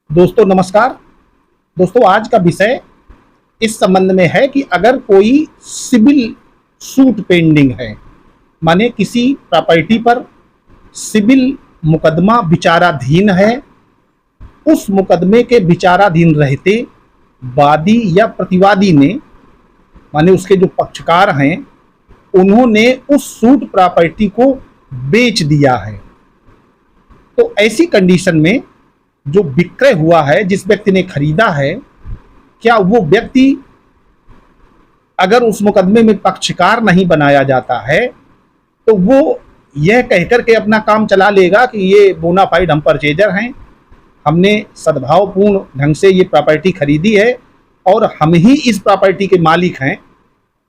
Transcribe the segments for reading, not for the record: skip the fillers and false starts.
दोस्तों नमस्कार। दोस्तों आज का विषय इस संबंध में है कि अगर कोई सिविल सूट पेंडिंग है, माने किसी प्रॉपर्टी पर सिविल मुकदमा विचाराधीन है, उस मुकदमे के विचाराधीन रहते वादी या प्रतिवादी ने, माने उसके जो पक्षकार हैं, उन्होंने उस सूट प्रॉपर्टी को बेच दिया है। तो ऐसी कंडीशन में जो विक्रय हुआ है, जिस व्यक्ति ने खरीदा है, क्या वो व्यक्ति अगर उस मुकदमे में पक्षकार नहीं बनाया जाता है तो वो यह कहकर के अपना काम चला लेगा कि ये बोनाफाइड हम परचेजर हैं, हमने सद्भावपूर्ण ढंग से ये प्रॉपर्टी खरीदी है और हम ही इस प्रॉपर्टी के मालिक हैं,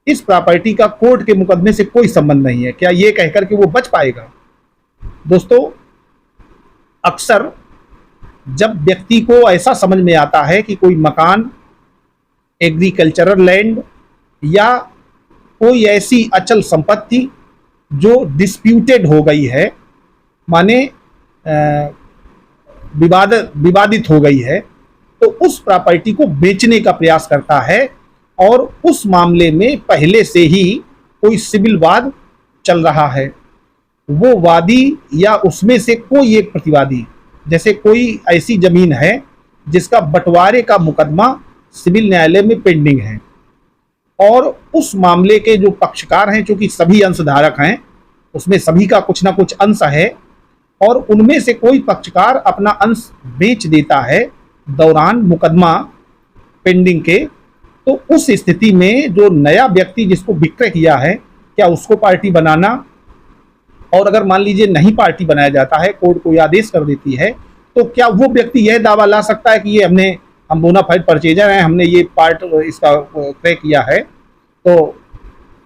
इस प्रॉपर्टी का कोर्ट के मुकदमे से कोई संबंध नहीं है, क्या ये कहकर के वो बच पाएगा? दोस्तों अक्सर जब व्यक्ति को ऐसा समझ में आता है कि कोई मकान, एग्रीकल्चरल लैंड या कोई ऐसी अचल संपत्ति जो डिस्प्यूटेड हो गई है, माने विवादित हो गई है, तो उस प्रॉपर्टी को बेचने का प्रयास करता है और उस मामले में पहले से ही कोई सिविल वाद चल रहा है। वो वादी या उसमें से कोई एक प्रतिवादी, जैसे कोई ऐसी जमीन है जिसका बंटवारे का मुकदमा सिविल न्यायालय में पेंडिंग है और उस मामले के जो पक्षकार हैं, चूंकि सभी अंशधारक हैं, उसमें सभी का कुछ ना कुछ अंश है और उनमें से कोई पक्षकार अपना अंश बेच देता है दौरान मुकदमा पेंडिंग के, तो उस स्थिति में जो नया व्यक्ति जिसको विक्रय किया है, क्या उसको पार्टी बनाना, और अगर मान लीजिए नहीं पार्टी बनाया जाता है, कोर्ट कोई आदेश कर देती है, तो क्या वो व्यक्ति यह दावा ला सकता है कि ये हम बोनाफाइड परचेजर हैं, हमने ये पार्ट इसका क्रय किया है, तो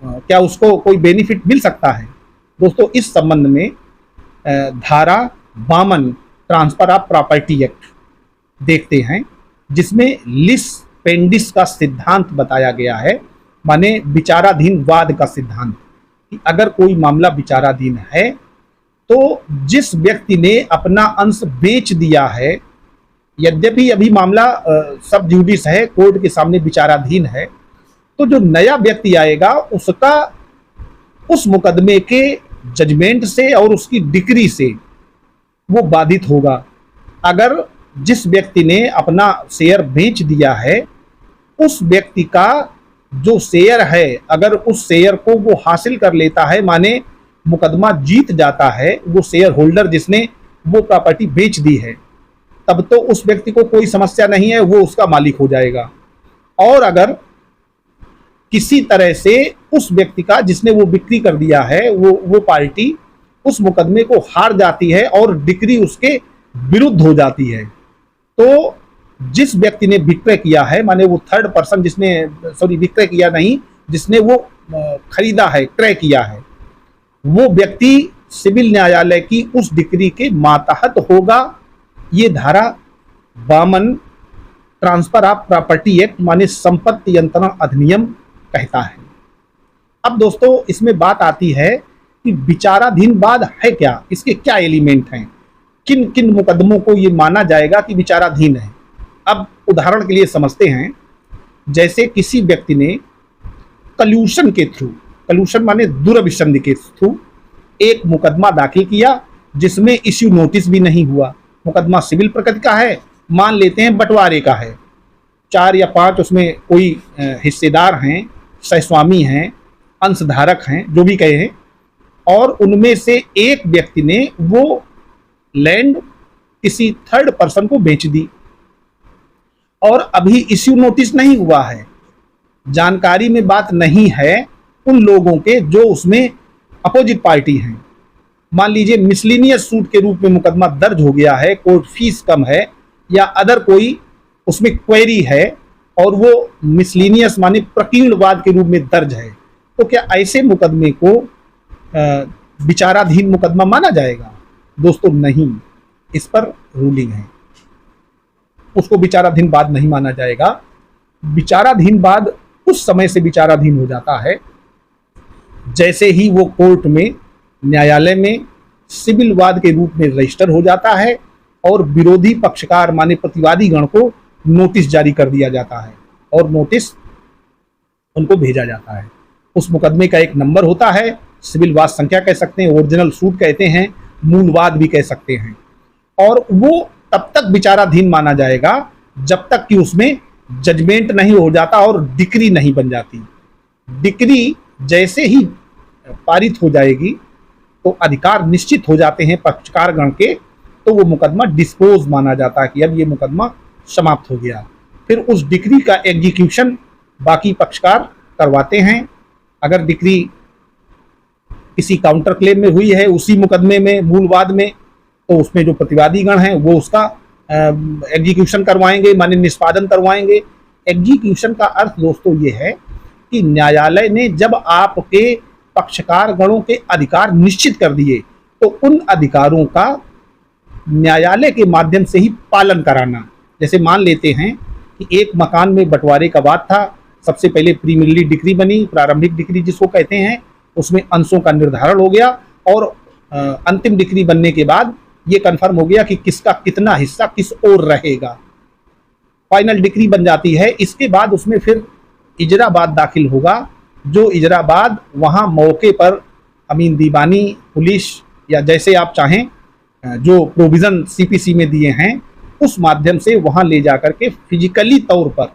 क्या उसको कोई बेनिफिट मिल सकता है? दोस्तों इस संबंध में धारा 52 ट्रांसफर ऑफ प्रॉपर्टी एक्ट देखते हैं, जिसमें लिस पेंडिस का सिद्धांत बताया गया है, माने विचाराधीन वाद का सिद्धांत। अगर कोई मामला विचाराधीन है तो जिस व्यक्ति ने अपना अंश बेच दिया है, यद्यपि अभी मामला सब जुडिस है, कोर्ट के सामने विचाराधीन है, तो जो नया व्यक्ति आएगा उसका उस मुकदमे के जजमेंट से और उसकी डिक्री से वो बाधित होगा। अगर जिस व्यक्ति ने अपना शेयर बेच दिया है, उस व्यक्ति का जो शेयर है, अगर उस शेयर को वो हासिल कर लेता है, माने मुकदमा जीत जाता है, वो शेयर होल्डर जिसने वो प्रॉपर्टी बेच दी है, तब तो उस व्यक्ति को कोई समस्या नहीं है, वो उसका मालिक हो जाएगा। और अगर किसी तरह से उस व्यक्ति का जिसने वो बिक्री कर दिया है, वो पार्टी उस मुकदमे को हार जाती है और डिक्री उसके विरुद्ध हो जाती है, तो जिस व्यक्ति ने विक्रय किया है, माने वो थर्ड पर्सन विक्रय किया नहीं, जिसने वो खरीदा है, क्रय किया है, वो व्यक्ति सिविल न्यायालय की उस डिक्री के मातहत होगा। ये धारा 52 ट्रांसफर ऑफ प्रॉपर्टी एक्ट माने संपत्ति यंत्रण अधिनियम कहता है। अब दोस्तों इसमें बात आती है कि विचाराधीन वाद है क्या, इसके क्या एलिमेंट हैं, किन किन मुकदमों को ये माना जाएगा कि विचाराधीन है। अब उदाहरण के लिए समझते हैं, जैसे किसी व्यक्ति ने कल्यूशन के थ्रू, कल्यूशन माने दुर्विसंधि के थ्रू एक मुकदमा दाखिल किया जिसमें इश्यू नोटिस भी नहीं हुआ, मुकदमा सिविल प्रकृति का है, मान लेते हैं बंटवारे का है, 4 या 5 उसमें कोई हिस्सेदार हैं, सहस्वामी हैं, अंशधारक हैं, जो भी कहे हैं, और उनमें से एक व्यक्ति ने वो लैंड किसी थर्ड पर्सन को बेच दी और अभी इश्यू नोटिस नहीं हुआ है, जानकारी में बात नहीं है उन लोगों के जो उसमें अपोजिट पार्टी हैं। मान लीजिए मिसलिनियस सूट के रूप में मुकदमा दर्ज हो गया है, कोर्ट फीस कम है या अदर कोई उसमें क्वेरी है और वो मिसलिनियस माने प्रकीर्णवाद के रूप में दर्ज है, तो क्या ऐसे मुकदमे को विचाराधीन मुकदमा माना जाएगा? दोस्तों नहीं, इस पर रूलिंग है, उसको विचाराधीन वाद नहीं माना जाएगा। विचाराधीन वाद उस समय से विचाराधीन हो जाता है जैसे ही वो कोर्ट में, न्यायालय में सिविल वाद के रूप में रजिस्टर हो जाता है और विरोधी पक्षकार माने प्रतिवादी गण को नोटिस जारी कर दिया जाता है और नोटिस उनको भेजा जाता है। उस मुकदमे का एक नंबर होता है, सिविल वाद संख्या कह सकते हैं, ओरिजिनल सूट कहते हैं, मूल वाद भी कह सकते हैं। और वो तब तक विचाराधीन माना जाएगा जब तक कि उसमें जजमेंट नहीं हो जाता और डिक्री नहीं बन जाती। डिक्री जैसे ही पारित हो जाएगी तो अधिकार निश्चित हो जाते हैं पक्षकार गण के, तो वो मुकदमा डिस्पोज माना जाता है कि अब ये मुकदमा समाप्त हो गया। फिर उस डिक्री का एग्जीक्यूशन बाकी पक्षकार करवाते हैं। अगर डिक्री किसी काउंटर क्लेम में हुई है उसी मुकदमे में, मूल वाद में, तो उसमें जो प्रतिवादी गण हैं वो उसका एग्जीक्यूशन करवाएंगे, माने निष्पादन करवाएंगे। एग्जीक्यूशन का अर्थ दोस्तों ये है कि न्यायालय ने जब आपके पक्षकार गणों के अधिकार निश्चित कर दिए तो उन अधिकारों का न्यायालय के माध्यम से ही पालन कराना। जैसे मान लेते हैं कि एक मकान में बंटवारे का वाद था, सबसे पहले प्रीलिमिनरी डिक्री बनी, प्रारंभिक डिक्री जिसको कहते हैं, उसमें अंशों का निर्धारण हो गया और अंतिम डिक्री बनने के बाद ये कंफर्म हो गया कि किसका कितना हिस्सा किस ओर रहेगा। फाइनल डिक्री बन जाती है। इसके बाद उसमें फिर इजराबाद दाखिल होगा, जो इजराबाद वहाँ मौके पर अमीन दीवानी, पुलिस या जैसे आप चाहें जो प्रोविज़न सीपीसी में दिए हैं उस माध्यम से वहाँ ले जाकर के फिजिकली तौर पर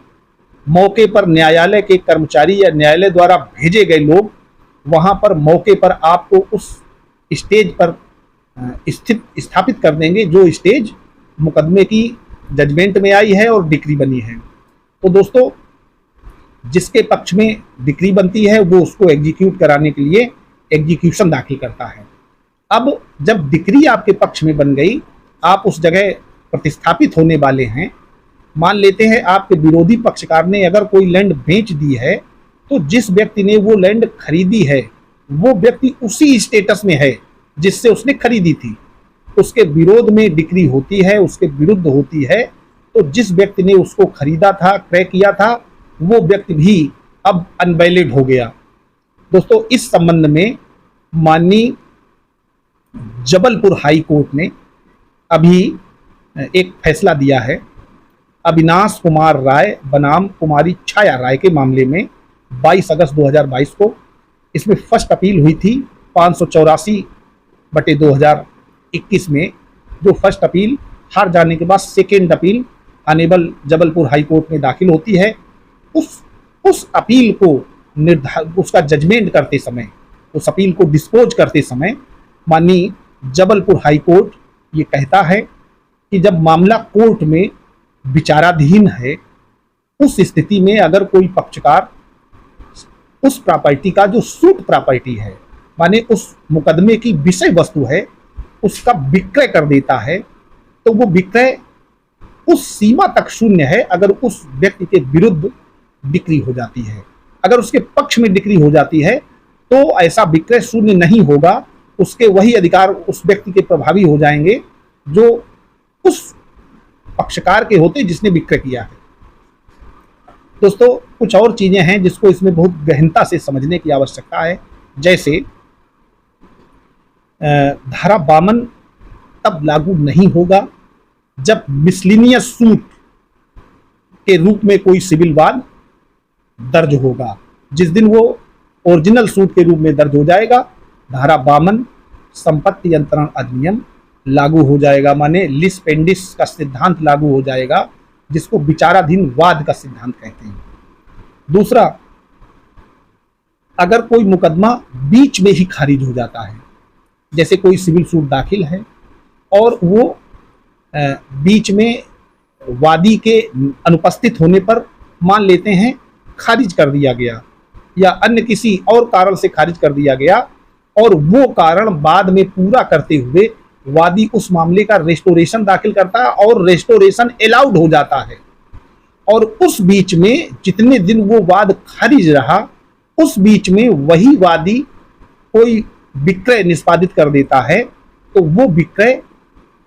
मौके पर न्यायालय के कर्मचारी या न्यायालय द्वारा भेजे गए लोग वहाँ पर मौके पर आपको उस स्टेज पर स्थापित कर देंगे जो स्टेज मुकदमे की जजमेंट में आई है और डिक्री बनी है। तो दोस्तों, जिसके पक्ष में डिक्री बनती है वो उसको एग्जीक्यूट कराने के लिए एग्जीक्यूशन दाखिल करता है। अब जब डिक्री आपके पक्ष में बन गई, आप उस जगह प्रतिस्थापित होने वाले हैं। मान लेते हैं आपके विरोधी पक्षकार ने अगर कोई लैंड बेच दी है तो जिस व्यक्ति ने वो लैंड खरीदी है वो व्यक्ति उसी स्टेटस में है जिससे उसने खरीदी थी। उसके विरोध में डिक्री होती है, उसके विरुद्ध होती है, तो जिस व्यक्ति ने उसको खरीदा था, क्रय किया था, वो व्यक्ति भी अब अनवैलिड हो गया। दोस्तों, इस संबंध में माननीय जबलपुर हाई कोर्ट ने अभी एक फैसला दिया है। अविनाश कुमार राय बनाम कुमारी छाया राय के मामले में 22 अगस्त 2022 को इसमें फर्स्ट अपील हुई थी 584/2021 में, जो फर्स्ट अपील हार जाने के बाद second appeal honourable Jabalpur high court में दाखिल होती है। उस अपील को उसका जजमेंट करते समय, उस अपील को डिस्पोज करते समय माननीय जबलपुर हाई कोर्ट ये कहता है कि जब मामला कोर्ट में विचाराधीन है उस स्थिति में अगर कोई पक्षकार उस प्रॉपर्टी का जो सूट प्रॉपर्टी है, माने उस मुकदमे की विषय वस्तु है, उसका विक्रय कर देता है तो वो विक्रय उस सीमा तक शून्य है अगर उस व्यक्ति के विरुद्ध डिक्री हो जाती है। अगर उसके पक्ष में डिक्री हो जाती है तो ऐसा विक्रय शून्य नहीं होगा, उसके वही अधिकार उस व्यक्ति के प्रभावी हो जाएंगे जो उस पक्षकार के होते जिसने विक्रय किया है। दोस्तों, कुछ और चीजें हैं जिसको इसमें बहुत गहनता से समझने की आवश्यकता है। जैसे धारा 52 तब लागू नहीं होगा जब मिसलिनियस सूट के रूप में कोई सिविल वाद दर्ज होगा। जिस दिन वो ओरिजिनल सूट के रूप में दर्ज हो जाएगा, धारा 52 संपत्ति अंतरण अधिनियम लागू हो जाएगा, माने लिस पेंडिस का सिद्धांत लागू हो जाएगा, जिसको विचाराधीन वाद का सिद्धांत कहते हैं। दूसरा, अगर कोई मुकदमा बीच में ही खारिज हो जाता है, जैसे कोई सिविल सूट दाखिल है और वो बीच में वादी के अनुपस्थित होने पर मान लेते हैं खारिज कर दिया गया या अन्य किसी और कारण से खारिज कर दिया गया और वो कारण बाद में पूरा करते हुए वादी उस मामले का रेस्टोरेशन दाखिल करता है और रेस्टोरेशन अलाउड हो जाता है और उस बीच में जितने दिन वो वाद खारिज रहा उस बीच में वही वादी कोई विक्रय निष्पादित कर देता है तो वो विक्रय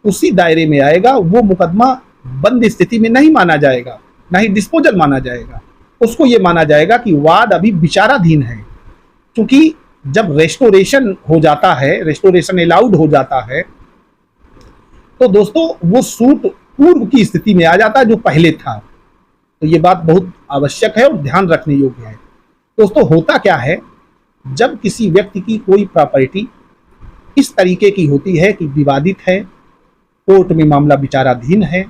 उसी दायरे में आएगा। वो मुकदमा बंद स्थिति में नहीं माना जाएगा, ना ही डिस्पोजल माना जाएगा। उसको ये माना जाएगा कि वाद अभी विचाराधीन है, क्योंकि जब रेस्टोरेशन हो जाता है, रेस्टोरेशन अलाउड हो जाता है तो दोस्तों वो सूट पूर्व की स्थिति में आ जाता है जो पहले था। तो ये बात बहुत आवश्यक है और ध्यान रखने योग्य है। दोस्तों होता क्या है, जब किसी व्यक्ति की कोई प्रॉपर्टी इस तरीके की होती है कि विवादित है, कोर्ट में मामला विचाराधीन है,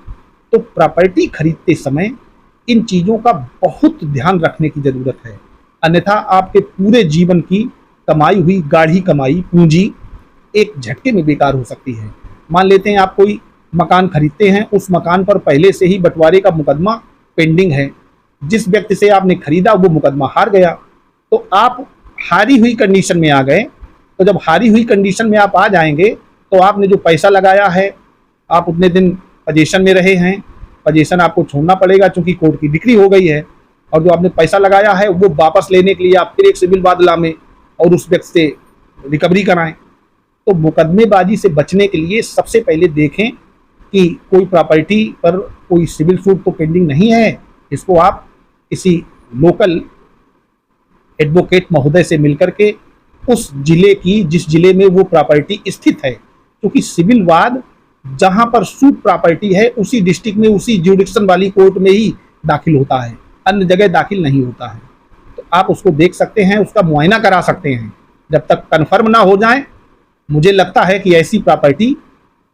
तो प्रॉपर्टी खरीदते समय इन चीज़ों का बहुत ध्यान रखने की ज़रूरत है। अन्यथा आपके पूरे जीवन की कमाई हुई गाढ़ी कमाई पूंजी एक झटके में बेकार हो सकती है। मान लेते हैं आप कोई मकान खरीदते हैं, उस मकान पर पहले से ही बंटवारे का मुकदमा पेंडिंग है, जिस व्यक्ति से आपने खरीदा वो मुकदमा हार गया, तो आप हारी हुई कंडीशन में आ गए। तो जब हारी हुई कंडीशन में आप आ जाएंगे तो आपने जो पैसा लगाया है, आप उतने दिन पोजीशन में रहे हैं, पोजीशन आपको छोड़ना पड़ेगा क्योंकि कोर्ट की डिक्री हो गई है, और जो आपने पैसा लगाया है वो वापस लेने के लिए आप फिर एक सिविल वाद लामें और उस व्यक्ति से रिकवरी कराएं। तो मुकदमेबाजी से बचने के लिए सबसे पहले देखें कि कोई प्रॉपर्टी पर कोई सिविल सूट तो पेंडिंग नहीं है। इसको आप किसी लोकल एडवोकेट महोदय से मिलकर के उस जिले की, जिस जिले में वो प्रॉपर्टी स्थित है, क्योंकि सिविल वाद जहां पर सूट प्रॉपर्टी है उसी डिस्ट्रिक्ट में, उसी ज्यूरिडिक्शन वाली कोर्ट में ही दाखिल होता है, अन्य जगह दाखिल नहीं होता है। तो आप उसको देख सकते हैं, उसका मुआयना करा सकते हैं। जब तक कन्फर्म ना हो जाए, मुझे लगता है कि ऐसी प्रॉपर्टी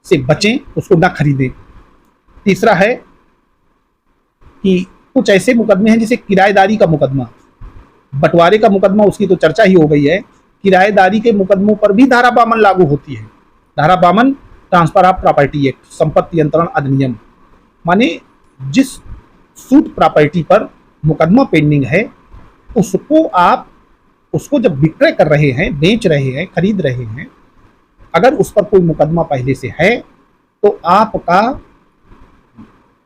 से बचें, उसको ना खरीदें। तीसरा है कि कुछ ऐसे मुकदमे हैं जैसे किराएदारी का मुकदमा, बंटवारे का मुकदमा, उसकी तो चर्चा ही हो गई है। किराएदारी के मुकदमों पर भी धारा 52 लागू होती है। धारा 52 ट्रांसफर ऑफ प्रॉपर्टी एक्ट, संपत्ति अंतरण अधिनियम, माने जिस सूट प्रॉपर्टी पर मुकदमा पेंडिंग है उसको जब विक्रय कर रहे हैं, बेच रहे हैं, खरीद रहे हैं, अगर उस पर कोई मुकदमा पहले से है तो आपका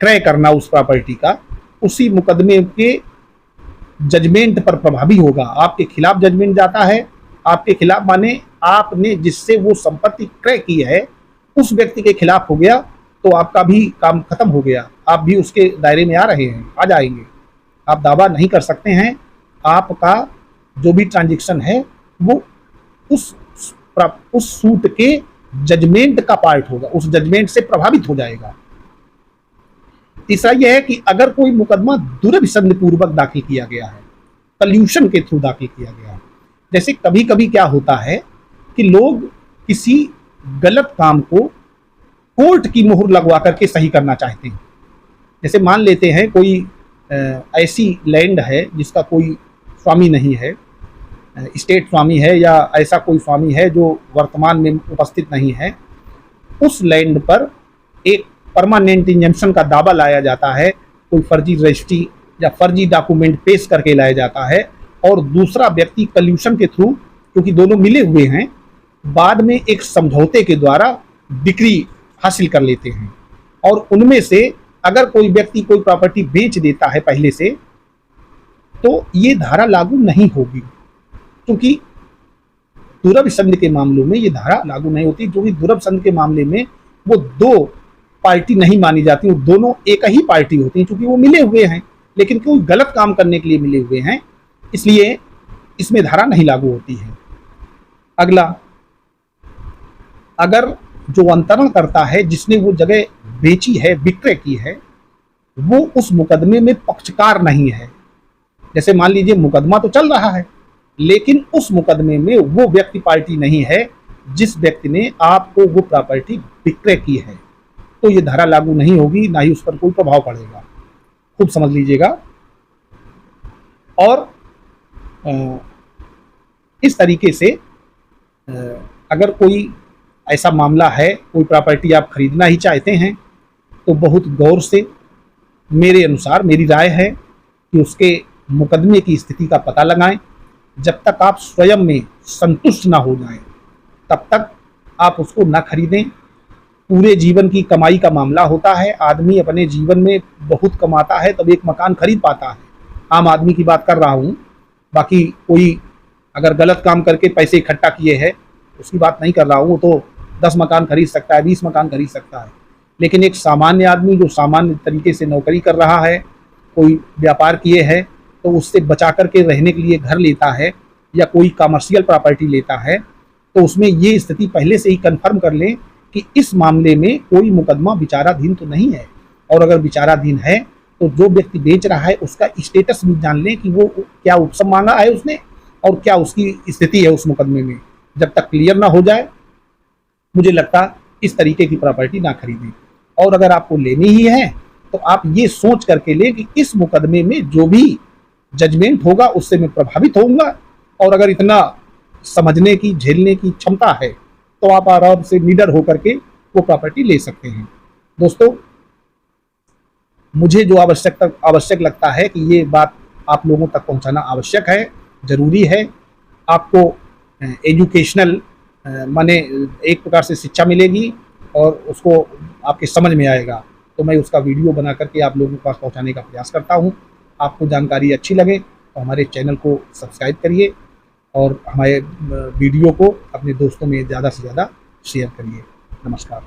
क्रय करना उस प्रॉपर्टी का उसी मुकदमे के जजमेंट पर प्रभावी होगा। आपके खिलाफ जजमेंट जाता है, आपके खिलाफ माने आपने जिससे वो संपत्ति क्रय की है उस व्यक्ति के खिलाफ हो गया, तो आपका भी काम खत्म हो गया, आप भी उसके दायरे में आ रहे हैं, आ जाएंगे। आप दावा नहीं कर सकते हैं, आपका जो भी ट्रांजैक्शन है वो उस सूट के जजमेंट का पार्ट होगा, उस जजमेंट से प्रभावित हो जाएगा। तीसरा यह है कि अगर कोई मुकदमा दुर्भिसंधि पूर्वक दाखिल किया गया है, कल्यूशन के थ्रू दाखिल किया गया है, जैसे कभी कभी क्या होता है कि लोग किसी गलत काम को कोर्ट की मोहर लगवा करके सही करना चाहते हैं। जैसे मान लेते हैं कोई ऐसी लैंड है जिसका कोई स्वामी नहीं है, स्टेट स्वामी है या ऐसा कोई स्वामी है जो वर्तमान में उपस्थित नहीं है, उस लैंड पर एक परमानेंट इंजंक्शन का दावा लाया जाता है, कोई फर्जी रजिस्ट्री या फर्जी डॉक्यूमेंट पेश करके लाया जाता है, और दूसरा व्यक्ति कल्यूशन के थ्रू, क्योंकि दोनों मिले हुए हैं, बाद में एक समझौते के द्वारा डिक्री हासिल कर लेते हैं। और उनमें से अगर कोई व्यक्ति कोई प्रॉपर्टी बेच देता है पहले से, तो ये धारा लागू नहीं होगी, क्योंकि दुर्लभ संधि के मामलों में ये धारा लागू नहीं होती। जो भी दुर्लभ संधि के मामले में वो दो पार्टी नहीं मानी जाती, वो दोनों एक ही पार्टी होती हैं, क्योंकि वो मिले हुए हैं, लेकिन कोई गलत काम करने के लिए मिले हुए हैं, इसलिए इसमें धारा नहीं लागू होती है। अगला, अगर जो अंतरण करता है, जिसने वो जगह बेची है, विक्रय की है, वो उस मुकदमे में पक्षकार नहीं है। जैसे मान लीजिए मुकदमा तो चल रहा है, लेकिन उस मुकदमे में वो व्यक्ति पार्टी नहीं है जिस व्यक्ति ने आपको वो प्रॉपर्टी विक्रय की है, तो ये धारा लागू नहीं होगी, ना ही उस पर कोई प्रभाव पड़ेगा। खूब समझ लीजिएगा। और इस तरीके से अगर कोई ऐसा मामला है, कोई प्रॉपर्टी आप खरीदना ही चाहते हैं, तो बहुत गौर से, मेरे अनुसार मेरी राय है कि उसके मुकदमे की स्थिति का पता लगाएं। जब तक आप स्वयं में संतुष्ट ना हो जाएं, तब तक आप उसको ना खरीदें। पूरे जीवन की कमाई का मामला होता है, आदमी अपने जीवन में बहुत कमाता है तब एक मकान खरीद पाता है। आम आदमी की बात कर रहा हूँ, बाकी कोई अगर गलत काम करके पैसे इकट्ठा किए हैं उसकी बात नहीं कर रहा हूँ, वो तो 10 मकान खरीद सकता है, 20 मकान खरीद सकता है। लेकिन एक सामान्य आदमी जो सामान्य तरीके से नौकरी कर रहा है, कोई व्यापार किए है, तो उससे बचा करके रहने के लिए घर लेता है या कोई कमर्शियल प्रॉपर्टी लेता है, तो उसमें ये स्थिति पहले से ही कंफर्म कर लें कि इस मामले में कोई मुकदमा विचाराधीन तो नहीं है, और अगर विचाराधीन है तो जो व्यक्ति बेच रहा है उसका स्टेटस भी जान लें कि वो क्या उपशम मांगा है उसने और क्या उसकी स्थिति है उस मुकदमे में। जब तक क्लियर ना हो जाए, मुझे लगता इस तरीके की प्रॉपर्टी ना खरीदें। और अगर आपको लेनी ही है तो आप ये सोच करके लें कि इस मुकदमे में जो भी जजमेंट होगा उससे मैं प्रभावित होऊंगा, और अगर इतना समझने की, झेलने की क्षमता है तो आप आराम से निडर होकर के वो प्रॉपर्टी ले सकते हैं। दोस्तों, मुझे जो आवश्यक लगता है कि ये बात आप लोगों तक पहुंचाना आवश्यक है, जरूरी है। आपको एजुकेशनल माने एक प्रकार से शिक्षा मिलेगी और उसको आपके समझ में आएगा, तो मैं उसका वीडियो बना करके आप लोगों के पास पहुंचाने का प्रयास करता हूं। आपको जानकारी अच्छी लगे तो हमारे चैनल को सब्सक्राइब करिए और हमारे वीडियो को अपने दोस्तों में ज़्यादा से ज़्यादा शेयर करिए। नमस्कार।